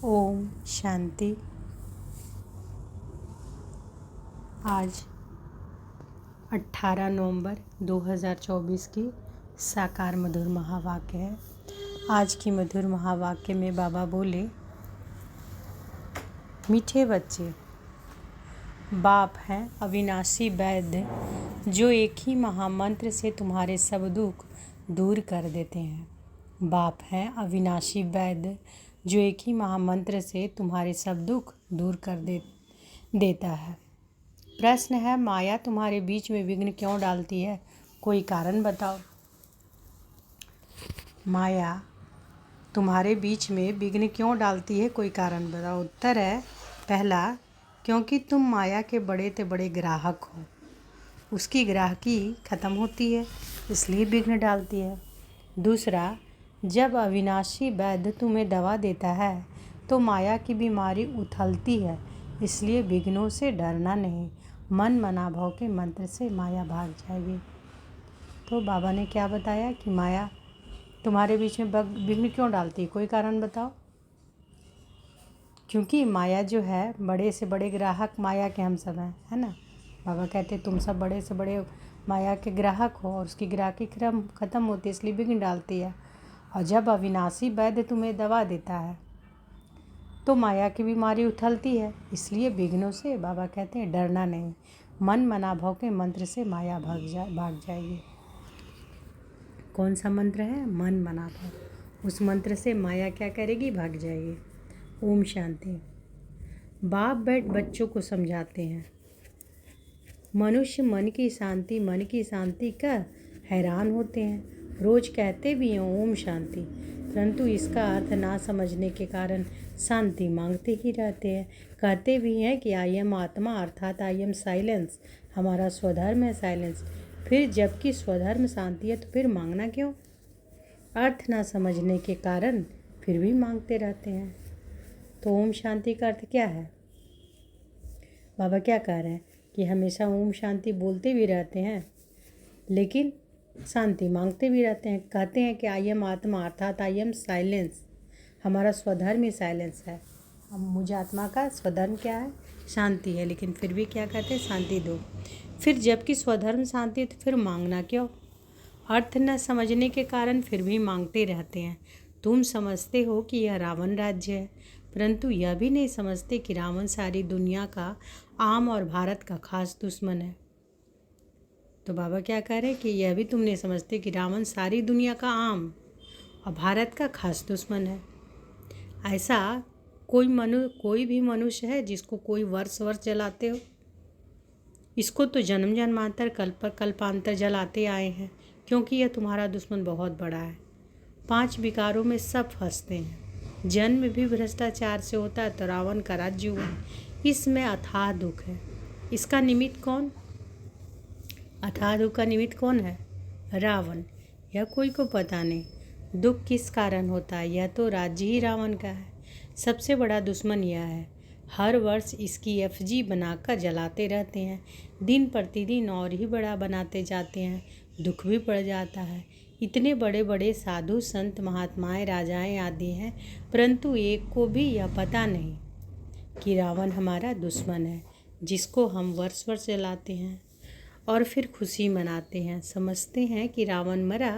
ओम शांति। आज 18 नवंबर 2024 की साकार मधुर महावाक्य है। आज की मधुर महावाक्य में बाबा बोले, मीठे बच्चे, बाप हैं अविनाशी वैद्य जो एक ही महामंत्र से तुम्हारे सब दुख दूर कर देते हैं। बाप हैं अविनाशी वैद्य जो एक ही महामंत्र से तुम्हारे सब दुख दूर कर देता है। प्रश्न है, माया तुम्हारे बीच में विघ्न क्यों डालती है? कोई कारण बताओ। माया तुम्हारे बीच में विघ्न क्यों डालती है? कोई कारण बताओ। उत्तर है, पहला, क्योंकि तुम माया के बड़े से बड़े ग्राहक हो। उसकी ग्राहकी खत्म होती है इसलिए विघ्न डालती है। दूसरा, जब अविनाशी वैद्य तुम्हें दवा देता है तो माया की बीमारी उथलती है इसलिए विघ्नों से डरना नहीं। मन मना भाव के मंत्र से माया भाग जाएगी। तो बाबा ने क्या बताया कि माया तुम्हारे बीच में विघ्न क्यों डालती है? कोई कारण बताओ। क्योंकि माया जो है, बड़े से बड़े ग्राहक माया के हम सब हैं, है ना। बाबा कहते तुम सब बड़े से बड़े माया के ग्राहक हो और उसकी ग्राहकी खत्म होती है इसलिए विघ्न डालती है। और जब अविनाशी वैद्य तुम्हें दवा देता है तो माया की बीमारी उथलती है इसलिए विघ्नों से बाबा कहते हैं डरना नहीं। मन मना भाव के मंत्र से माया भाग जाएगी। कौन सा मंत्र है? मन मना भाव। उस मंत्र से माया क्या करेगी? भाग जाएगी। ओम शांति। बाप बच्चों को समझाते हैं, मनुष्य मन की शांति का हैरान होते हैं। रोज कहते भी हैं ओम शांति, परंतु इसका अर्थ ना समझने के कारण शांति मांगते ही रहते हैं। कहते भी हैं कि आई एम आत्मा, अर्थात आई एम साइलेंस। हमारा स्वधर्म है साइलेंस। फिर जबकि स्वधर्म शांति है तो फिर मांगना क्यों? अर्थ ना समझने के कारण फिर भी मांगते रहते हैं। तो ओम शांति का अर्थ क्या है? बाबा क्या कह रहे हैं कि हमेशा ओम शांति बोलते भी रहते हैं लेकिन शांति मांगते भी रहते हैं। कहते हैं कि आई एम आत्मा, अर्थात आई एम साइलेंस। हमारा स्वधर्म ही साइलेंस है। अब मुझे आत्मा का स्वधर्म क्या है? शांति है, लेकिन फिर भी क्या कहते हैं? शांति दो। फिर जबकि स्वधर्म शांति तो फिर मांगना क्यों? अर्थ न समझने के कारण फिर भी मांगते रहते हैं। तुम समझते हो कि यह रावण राज्य है, परंतु यह भी नहीं समझते कि रावण सारी दुनिया का आम और भारत का खास दुश्मन है। तो बाबा क्या कह रहे हैं कि यह भी तुम नहीं समझते कि रावण सारी दुनिया का आम और भारत का खास दुश्मन है। ऐसा कोई भी मनुष्य है जिसको कोई वर्ष जलाते हो? इसको तो जन्म जन्मांतर कल्पांतर जलाते आए हैं, क्योंकि यह तुम्हारा दुश्मन बहुत बड़ा है। 5 विकारों में सब फंसते हैं। जन्म भी भ्रष्टाचार से होता है तो रावण का राज्य हुआ। इसमें अथाह दुख है। इसका निमित्त कौन? अथाह दुख का निमित्त कौन है? रावण। यह कोई को पता नहीं। दुख किस कारण होता है? यह तो राज्य ही रावण का है। सबसे बड़ा दुश्मन यह है। हर वर्ष इसकी एफजी बनाकर जलाते रहते हैं। दिन प्रतिदिन और ही बड़ा बनाते जाते हैं। दुख भी पड़ जाता है। इतने बड़े बड़े साधु संत महात्माएं राजाएं आदि हैं, परंतु एक को भी यह पता नहीं कि रावण हमारा दुश्मन है, जिसको हम वर्ष जलाते हैं और फिर खुशी मनाते हैं। समझते हैं कि रावण मरा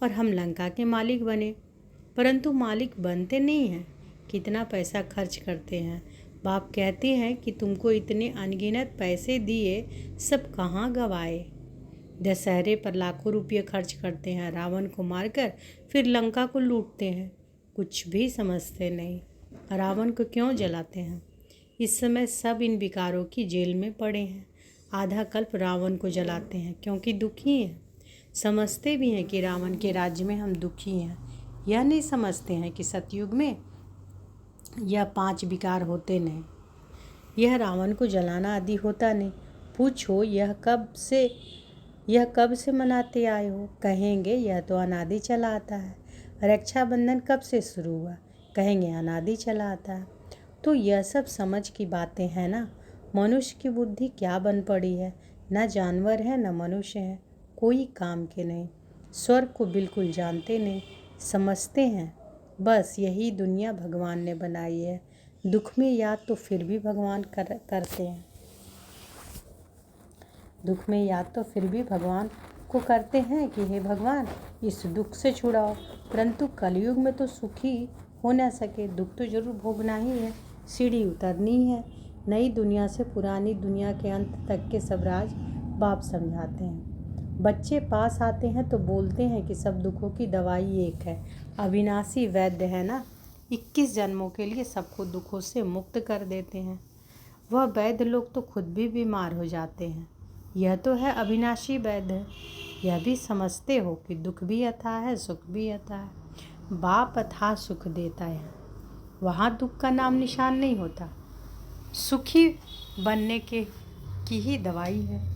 और हम लंका के मालिक बने, परंतु मालिक बनते नहीं हैं। कितना पैसा खर्च करते हैं। बाप कहते हैं कि तुमको इतने अनगिनत पैसे दिए, सब कहाँ गवाए। दशहरे पर लाखों रुपये खर्च करते हैं, रावण को मारकर फिर लंका को लूटते हैं। कुछ भी समझते नहीं। रावण को क्यों जलाते हैं? इस समय सब इन विकारों की जेल में पड़े हैं। आधा कल्प रावण को जलाते हैं क्योंकि दुखी हैं। समझते भी हैं कि रावण के राज्य में हम दुखी हैं। यह नहीं समझते हैं कि सतयुग में यह 5 विकार होते नहीं। यह रावण को जलाना आदि होता नहीं। पूछो यह कब से मनाते आए हो? कहेंगे यह तो अनादि चला आता है। रक्षाबंधन कब से शुरू हुआ? कहेंगे अनादि चला आता है। तो यह सब समझ की बातें हैं ना। मनुष्य की बुद्धि क्या बन पड़ी है? न जानवर है न मनुष्य है, कोई काम के नहीं। स्वर्ग को बिल्कुल जानते नहीं। समझते हैं बस यही दुनिया भगवान ने बनाई है। दुख में याद तो फिर भी भगवान करते हैं, दुख में याद तो फिर भी भगवान को करते हैं कि हे भगवान इस दुख से छुड़ाओ। परंतु कलयुग में तो सुखी हो ना सके, दुख तो जरूर भोगना ही है, सीढ़ी उतरनी है। नई दुनिया से पुरानी दुनिया के अंत तक के सब राज बाप समझाते हैं। बच्चे पास आते हैं तो बोलते हैं कि सब दुखों की दवाई एक है, अविनाशी वैद्य है ना, 21 जन्मों के लिए सबको दुखों से मुक्त कर देते हैं। वह वैद्य लोग तो खुद भी बीमार हो जाते हैं। यह तो है अविनाशी वैद्य। यह भी समझते हो कि दुख भी अथाह है, सुख भी अथाह है। बाप अथाह सुख देता है, वहाँ दुख का नाम निशान नहीं होता। सुखी बनने की ही दवाई है।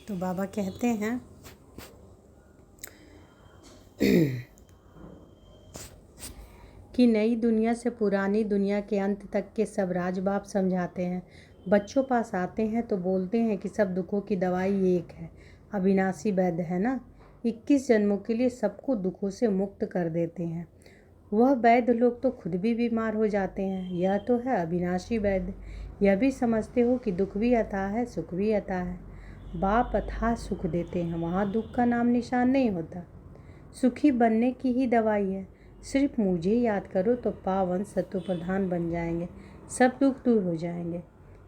तो बाबा कहते हैं कि नई दुनिया से पुरानी दुनिया के अंत तक के सब राज बाप समझाते हैं। बच्चों पास आते हैं तो बोलते हैं कि सब दुखों की दवाई एक है, अविनाशी वैद्य है ना, 21 जन्मों के लिए सबको दुखों से मुक्त कर देते हैं। वह वैद्य लोग तो खुद भी बीमार हो जाते हैं। यह तो है अविनाशी वैद्य। यह भी समझते हो कि दुख भी अथाह है, सुख भी अथाह है। बाप अथाह सुख देते हैं, वहाँ दुख का नाम निशान नहीं होता। सुखी बनने की ही दवाई है। सिर्फ मुझे याद करो तो पावन सत्व प्रधान बन जाएंगे, सब दुख दूर हो जाएंगे,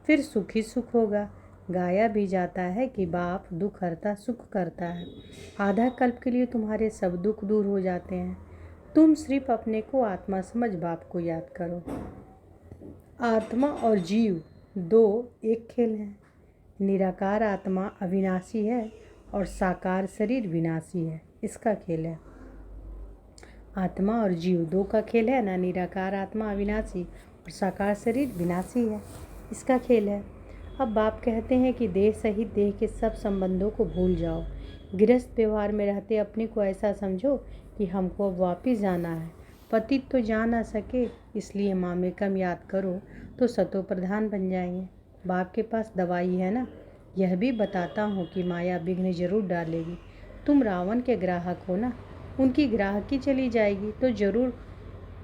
फिर सुख ही सुख होगा। गाया भी जाता है कि बाप दुख हरता सुख करता है। आधा कल्प के लिए तुम्हारे सब दुख दूर हो जाते हैं। तुम सिर्फ अपने को आत्मा समझ बाप को याद करो। आत्मा और जीव दो एक खेल है। निराकार आत्मा अविनाशी है और साकार शरीर विनाशी है, इसका खेल है। आत्मा और जीव दो का खेल है ना, निराकार आत्मा अविनाशी और साकार शरीर विनाशी है, इसका खेल है। अब बाप कहते हैं कि देह सहित देह के सब संबंधों को भूल जाओ। गृहस्थ व्यवहार में रहते अपने को ऐसा समझो कि हमको अब वापिस जाना है। पतित तो जा ना सके, इसलिए मामेकम याद करो तो सतो प्रधान बन जाएंगे। बाप के पास दवाई है ना। यह भी बताता हूँ कि माया विघ्न जरूर डालेगी। तुम रावण के ग्राहक हो ना, उनकी ग्राहकी चली जाएगी तो जरूर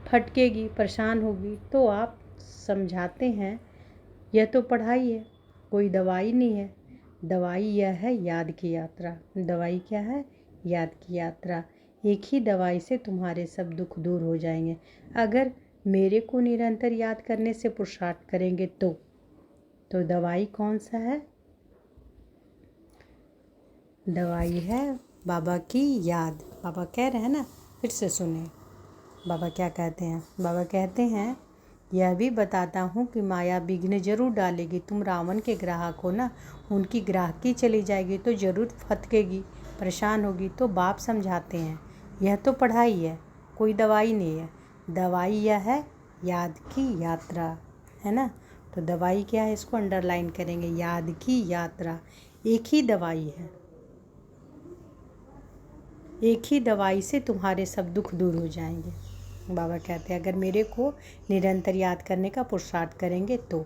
फटकेगी, परेशान होगी। तो आप समझाते हैं यह तो पढ़ाई है, कोई दवाई नहीं है। दवाई यह है याद की यात्रा। दवाई क्या है? याद की यात्रा। एक ही दवाई से तुम्हारे सब दुख दूर हो जाएंगे, अगर मेरे को निरंतर याद करने से पुरुषार्थ करेंगे तो दवाई कौन सा है? दवाई है बाबा की याद। बाबा कह रहे हैं ना, फिर से सुने बाबा क्या कहते हैं। बाबा कहते हैं यह भी बताता हूँ कि माया विघ्न जरूर डालेगी। तुम रावण के ग्राहक हो ना, उनकी ग्राहकी चली जाएगी तो जरूर फटकेगी, परेशान होगी। तो बाप समझाते हैं यह तो पढ़ाई है, कोई दवाई नहीं है। दवाई यह है याद की यात्रा, है ना। तो दवाई क्या है, इसको अंडरलाइन करेंगे, याद की यात्रा। एक ही दवाई है, एक ही दवाई से तुम्हारे सब दुख दूर हो जाएंगे। बाबा कहते हैं अगर मेरे को निरंतर याद करने का पुरुषार्थ करेंगे तो।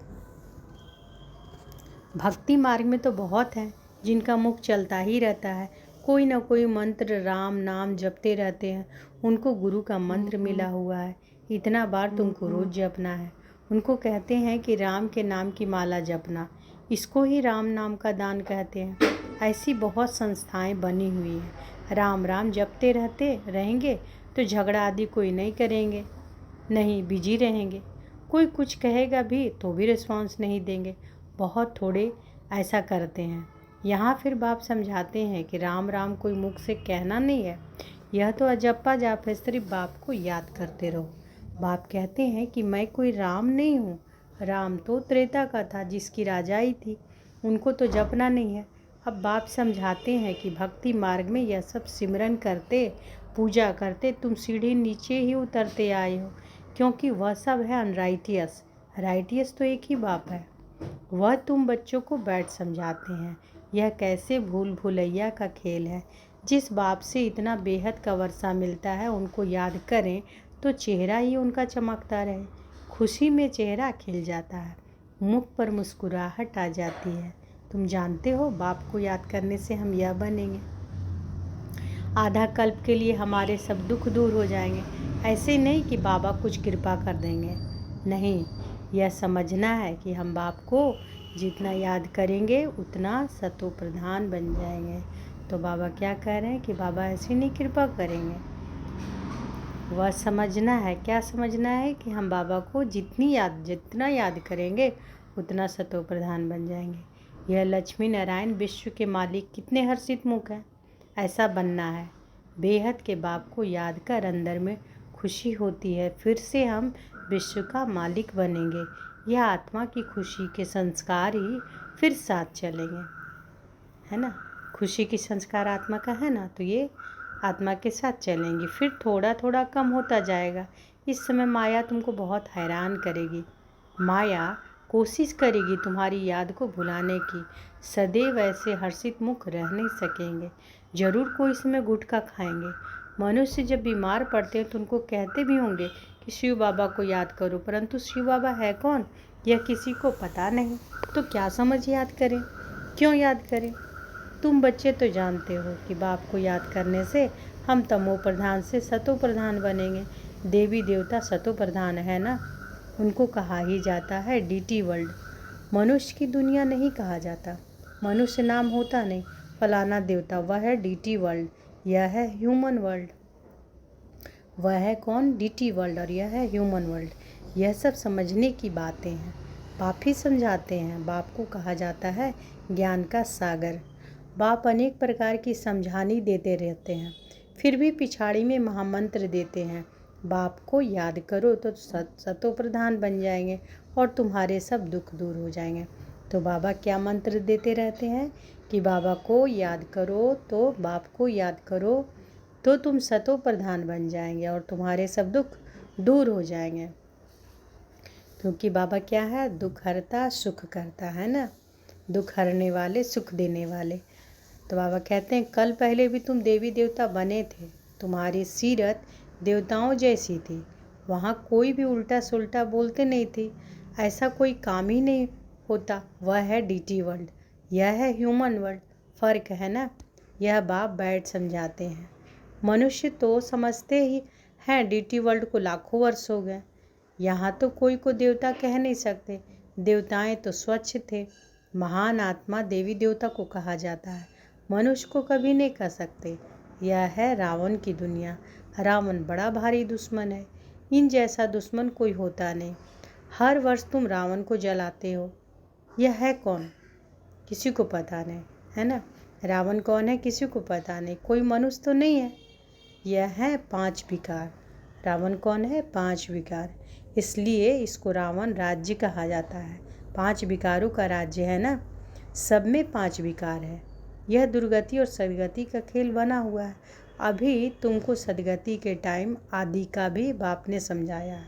भक्ति मार्ग में तो बहुत हैं जिनका मुख चलता ही रहता है, कोई ना कोई मंत्र राम नाम जपते रहते हैं। उनको गुरु का मंत्र मिला हुआ है, इतना बार तुमको रोज जपना है। उनको कहते हैं कि राम के नाम की माला जपना, इसको ही राम नाम का दान कहते हैं। ऐसी बहुत संस्थाएं बनी हुई हैं। राम राम जपते रहेंगे तो झगड़ा आदि कोई नहीं करेंगे, नहीं बिजी रहेंगे। कोई कुछ कहेगा भी तो भी रिस्पॉन्स नहीं देंगे। बहुत थोड़े ऐसा करते हैं। यहाँ फिर बाप समझाते हैं कि राम राम कोई मुख से कहना नहीं है, यह तो अजप्पा जाप है, सिर्फ बाप को याद करते रहो। बाप कहते हैं कि मैं कोई राम नहीं हूँ, राम तो त्रेता का था जिसकी राजाई थी, उनको तो जपना नहीं है। अब बाप समझाते हैं कि भक्ति मार्ग में यह सब सिमरन करते, पूजा करते तुम सीढ़ी नीचे ही उतरते आए हो, क्योंकि वह सब है अनराइटियस। राइटियस तो एक ही बाप है, वह तुम बच्चों को बैठ समझाते हैं। यह कैसे भूल भुलैया का खेल है। जिस बाप से इतना बेहद का वर्षा मिलता है उनको याद करें तो चेहरा ही उनका चमकता रहे, खुशी में चेहरा खिल जाता है, मुख पर मुस्कुराहट आ जाती है। तुम जानते हो बाप को याद करने से हम यह बनेंगे, आधा कल्प के लिए हमारे सब दुख दूर हो जाएंगे। ऐसे नहीं कि बाबा कुछ कृपा कर देंगे, नहीं, यह समझना है कि हम बाप को जितना याद करेंगे उतना सतो प्रधान बन जाएंगे। तो बाबा क्या कह रहे हैं कि बाबा ऐसे नहीं कृपा करेंगे, वह समझना है, क्या समझना है कि हम बाबा को जितना याद करेंगे उतना सतो प्रधान बन जाएंगे। यह लक्ष्मी नारायण विश्व के मालिक कितने हर्षित मुख हैं, ऐसा बनना है। बेहद के बाप को याद कर अंदर में खुशी होती है, फिर से हम विश्व का मालिक बनेंगे। यह आत्मा की खुशी के संस्कार ही फिर साथ चलेंगे, है ना। खुशी की संस्कार आत्मा का है ना, तो ये आत्मा के साथ चलेंगी, फिर थोड़ा थोड़ा कम होता जाएगा। इस समय माया तुमको बहुत हैरान करेगी, माया कोशिश करेगी तुम्हारी याद को भुलाने की। सदैव ऐसे हर्षित मुख रह नहीं सकेंगे, जरूर कोई समय गुटखा खाएंगे। मनुष्य जब बीमार पड़ते हैं तो उनको कहते भी होंगे कि शिव बाबा को याद करो, परंतु शिव बाबा है कौन यह किसी को पता नहीं, तो क्या समझ याद करें, क्यों याद करें। तुम बच्चे तो जानते हो कि बाप को याद करने से हम तमो प्रधान से सतो प्रधान बनेंगे। देवी देवता सतो प्रधान है ना, उनको कहा ही जाता है डीटी वर्ल्ड। मनुष्य की दुनिया नहीं कहा जाता, मनुष्य नाम होता नहीं, फलाना देवता, वह है डीटी वर्ल्ड, यह है ह्यूमन वर्ल्ड। वह है कौन, डीटी वर्ल्ड, और यह है ह्यूमन वर्ल्ड। यह सब समझने की बातें हैं, बाप ही समझाते हैं। बाप को कहा जाता है ज्ञान का सागर। बाप अनेक प्रकार की समझानी देते रहते हैं, फिर भी पिछाड़ी में महामंत्र देते हैं, बाप को याद करो तो सतो प्रधान बन जाएंगे और तुम्हारे सब दुख दूर हो जाएंगे। तो बाबा क्या मंत्र देते रहते हैं कि बाबा को याद करो, तो बाप को याद करो तो तुम सतो प्रधान बन जाएंगे और तुम्हारे सब दुख दूर हो जाएंगे। क्योंकि बाबा क्या है, दुख हरता सुख करता है ना, दुख हरने वाले सुख देने वाले। तो बाबा कहते हैं कल पहले भी तुम देवी देवता बने थे, तुम्हारी सीरत देवताओं जैसी थी, वहाँ कोई भी उल्टा सुल्टा बोलते नहीं थे, ऐसा कोई काम ही नहीं होता। वह है डीटी वर्ल्ड, यह है ह्यूमन वर्ल्ड, फ़र्क है ना। यह बाप बैठ समझाते हैं। मनुष्य तो समझते ही हैं डीटी वर्ल्ड को लाखों वर्ष हो गए, यहाँ तो कोई को देवता कह नहीं सकते, देवताएं तो स्वच्छ थे। महान आत्मा देवी देवता को कहा जाता है, मनुष्य को कभी नहीं कह सकते। यह है रावण की दुनिया, रावण बड़ा भारी दुश्मन है, इन जैसा दुश्मन कोई होता नहीं। हर वर्ष तुम रावण को जलाते हो, यह है कौन किसी को पता नहीं, है ना। रावण कौन है किसी को पता नहीं, कोई मनुष्य तो नहीं है। यह है 5 विकार। रावण कौन है, 5 विकार, इसलिए इसको रावण राज्य कहा जाता है। 5 विकारों का राज्य है ना, सब में 5 विकार है। यह दुर्गति और सदगति का खेल बना हुआ है। अभी तुमको सदगति के टाइम आदि का भी बाप ने समझाया है,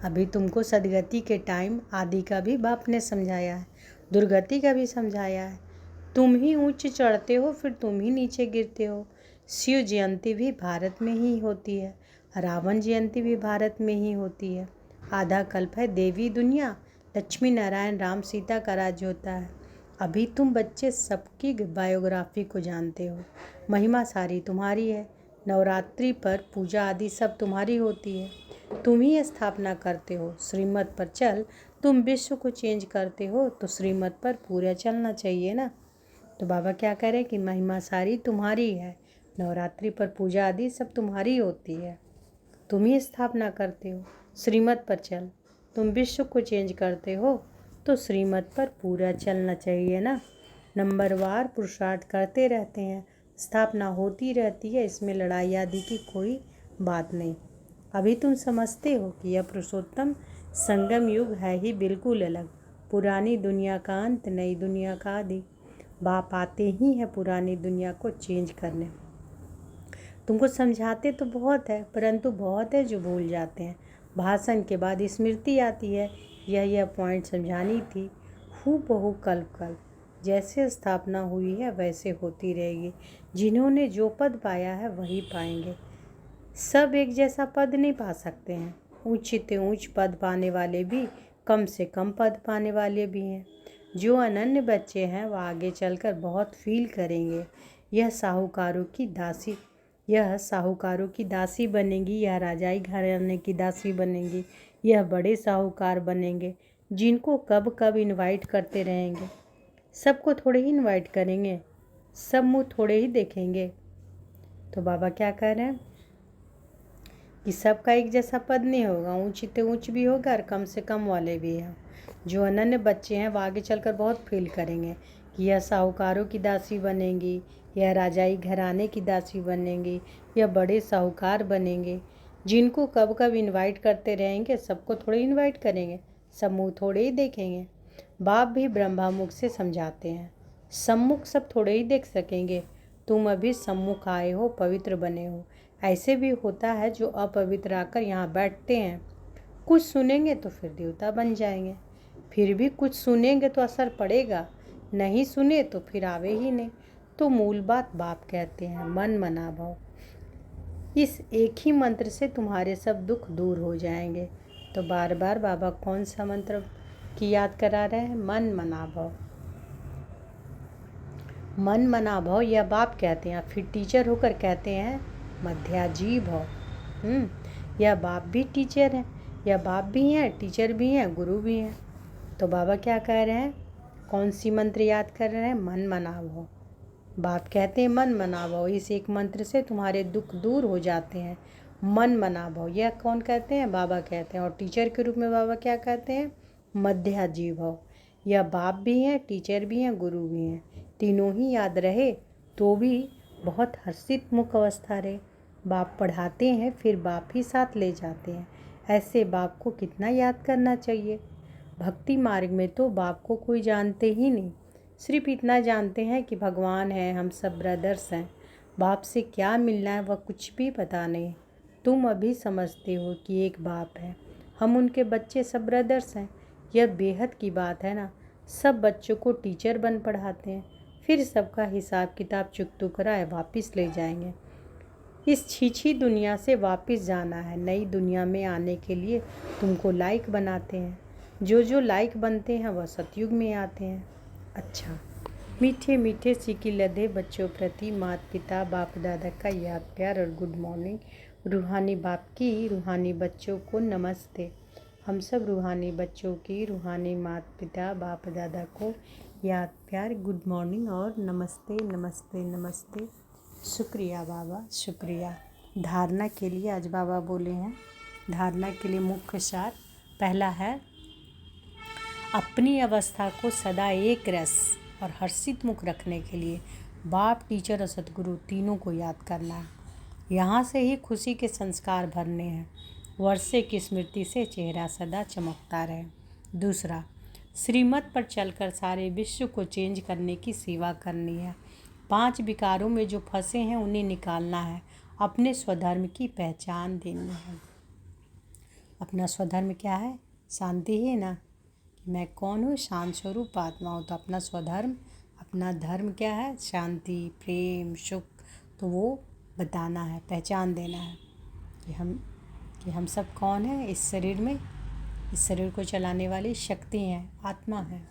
अभी तुमको सदगति के टाइम आदि का भी बाप ने समझाया है, दुर्गति का भी समझाया है। तुम ही ऊंच चढ़ते हो, फिर तुम ही नीचे गिरते हो। शिव जयंती भी भारत में ही होती है, रावण जयंती भी भारत में ही होती है। आधा कल्प है देवी दुनिया, लक्ष्मी नारायण राम सीता का राज्य होता है। अभी तुम बच्चे सबकी बायोग्राफी को जानते हो, महिमा सारी तुम्हारी है। नवरात्रि पर पूजा आदि सब तुम्हारी होती है, तुम ही स्थापना करते हो। श्रीमत पर चल, तुम विश्व को चेंज करते हो, तो श्रीमत पर पूरा चलना चाहिए ना। तो बाबा क्या कह रहे हैं कि महिमा सारी तुम्हारी है, नवरात्रि पर पूजा आदि सब तुम्हारी होती है, तुम ही स्थापना करते हो। श्रीमत पर चल, तुम विश्व को चेंज करते हो, तो श्रीमत पर पूरा चलना चाहिए ना। नंबरवार पुरुषार्थ करते रहते हैं, स्थापना होती रहती है, इसमें लड़ाई आदि की कोई बात नहीं। अभी तुम समझते हो कि यह पुरुषोत्तम संगम युग है ही बिल्कुल अलग। पुरानी दुनिया का अंत, नई दुनिया का आदि। बाप आते ही है पुरानी दुनिया को चेंज करने। तुमको समझाते तो बहुत है, परंतु बहुत है जो भूल जाते हैं। भाषण के बाद स्मृति आती है, यह पॉइंट समझानी थी। हूबहू कल जैसे स्थापना हुई है वैसे होती रहेगी। जिन्होंने जो पद पाया है वही पाएंगे। सब एक जैसा पद नहीं पा सकते हैं। ऊंचे ऊंच पद पाने वाले भी, कम से कम पद पाने वाले भी हैं। जो अनन्य बच्चे हैं वह आगे चलकर बहुत फील करेंगे। यह साहूकारों की दासी बनेंगी, यह राजाई घराने की दासी बनेंगी, यह बड़े साहूकार बनेंगे जिनको कब कब इनवाइट करते रहेंगे। सबको थोड़े ही इनवाइट करेंगे, सब मुँह थोड़े ही देखेंगे। तो बाबा क्या कह रहे हैं कि सबका एक जैसा पद नहीं होगा, ऊंचे ऊंच भी होगा और कम से कम वाले भी हैं। जो अनन्य बच्चे हैं वो आगे चलकर बहुत फील करेंगे कि यह साहूकारों की दासी बनेंगी, यह राजाई घराने की दासी बनेंगी, यह बड़े साहूकार बनेंगे जिनको कब कब इनवाइट करते रहेंगे। सबको थोड़े इनवाइट करेंगे, सब मुँह थोड़े ही देखेंगे। बाप भी ब्रह्मामुख से समझाते हैं, सम्मुख सब थोड़े ही देख सकेंगे। तुम अभी सम्मुख आए हो, पवित्र बने हो। ऐसे भी होता है जो अपवित्र आकर यहाँ बैठते हैं, कुछ सुनेंगे तो फिर देवता बन जाएंगे। फिर भी कुछ सुनेंगे तो असर पड़ेगा, नहीं सुने तो फिर आवे ही नहीं। तो मूल बात बाप कहते हैं, मन मना भाव। इस एक ही मंत्र से तुम्हारे सब दुख दूर हो जाएंगे। तो बार बार बाबा कौन सा मंत्र की याद करा रहे हैं? मन मना भाव। मन मना भाव यह बाप कहते हैं। फिर टीचर होकर कहते हैं मध्याजी भाव। यह बाप भी टीचर हैं, यह बाप भी हैं, टीचर भी हैं, गुरु भी हैं। तो बाबा क्या कह रहे हैं? कौन सी मंत्र याद कर रहे हैं? मन मना भाव। बाप कहते हैं मन मना भाव, इस एक मंत्र से तुम्हारे दुख दूर हो जाते हैं। मन मना भाव यह कौन कहते हैं? बाबा कहते हैं। और टीचर के रूप में बाबा क्या कहते हैं? मध्याजी भाव। यह बाप भी हैं, टीचर भी हैं, गुरु भी हैं। तीनों ही याद रहे तो भी बहुत हर्षित मुख अवस्था रहे। बाप पढ़ाते हैं फिर बाप ही साथ ले जाते हैं। ऐसे बाप को कितना याद करना चाहिए। भक्ति मार्ग में तो बाप को कोई जानते ही नहीं, सिर्फ इतना जानते हैं कि भगवान है, हम सब ब्रदर्स हैं। बाप से क्या मिलना है वह कुछ भी पता नहीं। तुम अभी समझते हो कि एक बाप है, हम उनके बच्चे सब ब्रदर्स हैं। यह बेहद की बात है ना। सब बच्चों को टीचर बन पढ़ाते हैं, फिर सबका हिसाब किताब चुकतू कराए वापस ले जाएंगे। इस छीछी दुनिया से वापस जाना है। नई दुनिया में आने के लिए तुमको लायक बनाते हैं। जो लायक बनते हैं वह सतयुग में आते हैं। अच्छा, मीठे मीठे सिकी लदे बच्चों प्रति माता पिता बाप दादा का याद प्यार और गुड मॉर्निंग। रूहानी बाप की रूहानी बच्चों को नमस्ते। हम सब रूहानी बच्चों की रूहानी माता पिता बाप दादा को याद प्यार, गुड मॉर्निंग और नमस्ते नमस्ते नमस्ते। शुक्रिया बाबा, शुक्रिया। धारणा के लिए आज बाबा बोले हैं। धारणा के लिए मुख्य सार पहला है, अपनी अवस्था को सदा एक रस और हर्षित मुख रखने के लिए बाप, टीचर और सतगुरु तीनों को याद करना है। यहाँ से ही खुशी के संस्कार भरने हैं। वर्षे की स्मृति से चेहरा सदा चमकता रहे। दूसरा, श्रीमत पर चलकर सारे विश्व को चेंज करने की सेवा करनी है। 5 विकारों में जो फंसे हैं उन्हें निकालना है। अपने स्वधर्म की पहचान देनी है। अपना स्वधर्म क्या है? शांति ही ना, कि मैं कौन हूँ? शांत स्वरूप आत्मा हूँ। तो अपना स्वधर्म, अपना धर्म क्या है? शांति, प्रेम, सुख। तो वो बताना है, पहचान देना है कि हम सब कौन हैं इस शरीर में। इस शरीर को चलाने वाली शक्ति है, आत्मा है।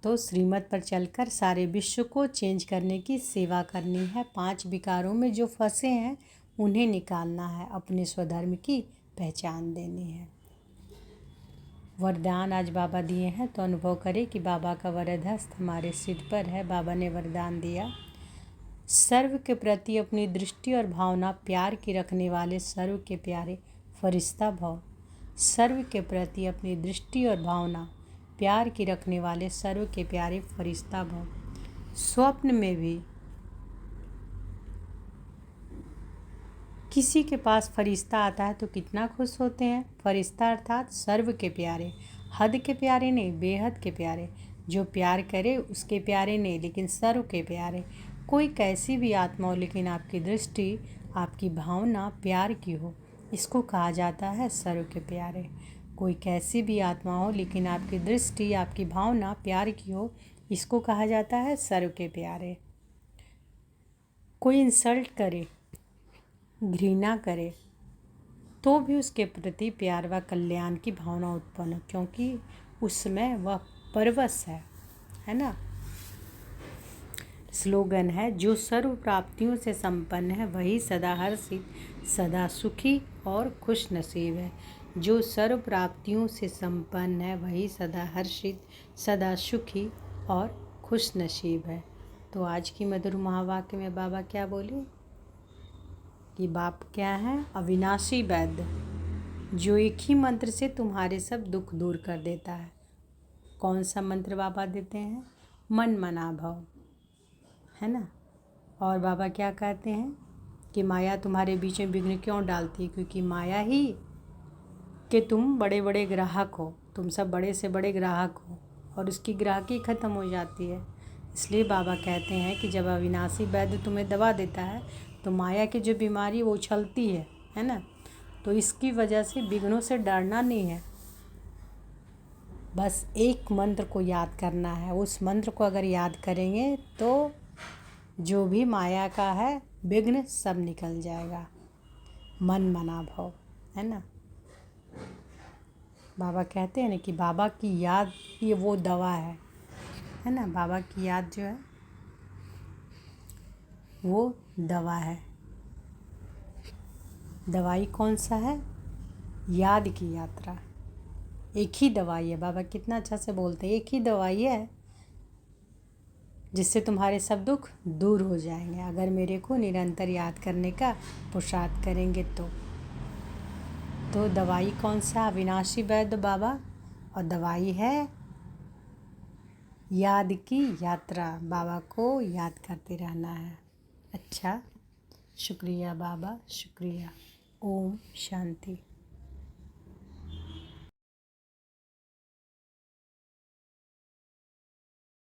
तो श्रीमत पर चलकर सारे विश्व को चेंज करने की सेवा करनी है। 5 विकारों में जो फंसे हैं उन्हें निकालना है। अपने स्वधर्म की पहचान देनी है। वरदान आज बाबा दिए हैं, तो अनुभव करें कि बाबा का वरद हस्त हमारे सिर पर है। बाबा ने वरदान दिया, सर्व के प्रति अपनी दृष्टि और भावना प्यार की रखने वाले सर्व के प्यारे फरिश्ता भव। सर्व के प्रति अपनी दृष्टि और भावना प्यार की रखने वाले सर्व के प्यारे फरिश्ता भव। स्वप्न में भी किसी के पास फरिश्ता आता है तो कितना खुश होते हैं। फरिश्ता अर्थात सर्व के प्यारे, हद के प्यारे नहीं, बेहद के प्यारे। जो प्यार करे उसके प्यारे नहीं, लेकिन सर्व के प्यारे। कोई कैसी भी आत्मा हो, लेकिन आपकी दृष्टि, आपकी भावना प्यार की हो, इसको कहा जाता है सर्व के प्यारे। कोई कैसी भी आत्मा हो, लेकिन आपकी दृष्टि, आपकी भावना प्यार की हो, इसको कहा जाता है सर्व के प्यारे। कोई इंसल्ट करे, घृणा करे, तो भी उसके प्रति प्यार व कल्याण की भावना उत्पन्न हो, क्योंकि उसमें वह परवश है ना। स्लोगन है, जो सर्व प्राप्तियों से संपन्न है वही सदा हर्षित, सदा सुखी और खुश नसीब है। जो सर्व प्राप्तियों से संपन्न है वही सदा हर्षित, सदा सुखी और खुश नसीब है। तो आज की मधुर महावाक्य में बाबा क्या बोले कि बाप क्या है? अविनाशी वैद्य, जो एक ही मंत्र से तुम्हारे सब दुख दूर कर देता है। कौन सा मंत्र बाबा देते हैं? मन मना भव, है ना। और बाबा क्या कहते हैं कि माया तुम्हारे बीच में विघ्न क्यों डालती है? क्योंकि माया ही कि तुम बड़े बड़े ग्राहक हो, तुम सब बड़े से बड़े ग्राहक हो और उसकी ग्राहकी ख़त्म हो जाती है। इसलिए बाबा कहते हैं कि जब अविनाशी वैद्य तुम्हें दवा देता है तो माया की जो बीमारी वो उछलती है ना। तो इसकी वजह से विघ्नों से डरना नहीं है, बस एक मंत्र को याद करना है। उस मंत्र को अगर याद करेंगे तो जो भी माया का है विघ्न सब निकल जाएगा। मन मना भव, है ना। बाबा कहते हैं ना कि बाबा की याद ये वो दवा है ना। बाबा की याद जो है वो दवा है। दवाई कौन सा है? याद की यात्रा। एक ही दवाई है। बाबा कितना अच्छा से बोलते हैं, एक ही दवाई है जिससे तुम्हारे सब दुख दूर हो जाएंगे, अगर मेरे को निरंतर याद करने का पुरुषार्थ करेंगे तो दवाई कौन सा? अविनाशी वैद्य बाबा, और दवाई है याद की यात्रा। बाबा को याद करते रहना है। अच्छा, शुक्रिया बाबा, शुक्रिया। ओम शांति।